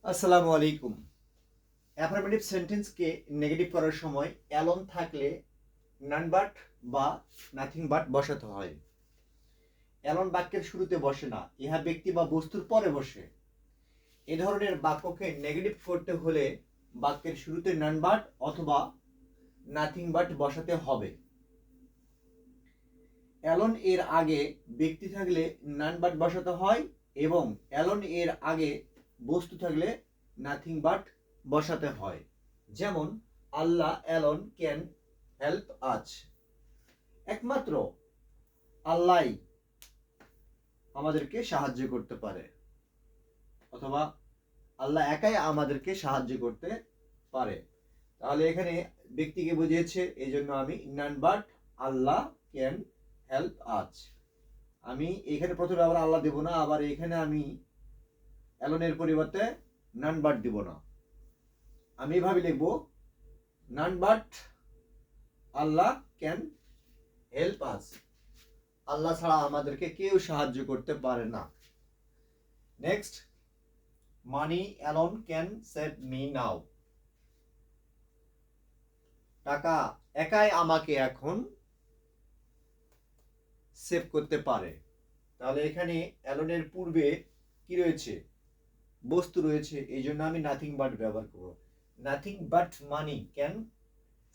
আসসালামু আলাইকুম। Affirmative সেন্টেন্সকে negative করার সময় অ্যালোন থাকলে নান বাট বা নাথিং বাট বসাতে হয়। অ্যালোন বাক্যের শুরুতে বসে না, ইহা ব্যক্তি বা বস্তুর পরে বসে। এ ধরনের বাক্যকে নেগেটিভ করতে হলে বাক্যের শুরুতে নান বাট অথবা নাথিং বাট বসাতে হবে। অ্যালোন এর আগে ব্যক্তি থাকলে নান বাট বসাতে হয় এবং অ্যালোন এর আগে বস্তু থাকলে নাথিং বাট বসাতে হয়। যেমন আল্লাহ অ্যালোন ক্যান হেল্প আজ, একমাত্র আল্লাহই আমাদেরকে সাহায্য করতে পারে, অথবা আল্লাহ একাই আমাদেরকে সাহায্য করতে পারে। তাহলে এখানে ব্যক্তিকে বুঝিয়েছে, এই জন্য আমি নান বাট আল্লাহ ক্যান হেল্প আজ। আমি এখানে প্রথমে আবার আল্লাহ দেব না, আবার এখানে আমি অ্যালোনের পরিবর্তে নান বাট দিব না। আমি এভাবে লিখবো, none but Allah can help us. আল্লাহ ছাড়া আমাদেরকে কেউ সাহায্য করতে পারে না। Next, money alone can save me now. টাকা একাই আমাকে এখন সেভ করতে পারে। তাহলে এখানে অ্যালোনের পূর্বে কি রয়েছে? বস্তু রয়েছে, এই জন্য আমি নাথিং বাট ব্যবহার করব। Nothing but money can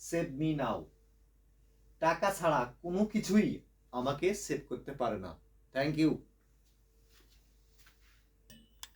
save me now. টাকা ছাড়া কোনো কিছুই আমাকে সেভ করতে পারে না। Thank you.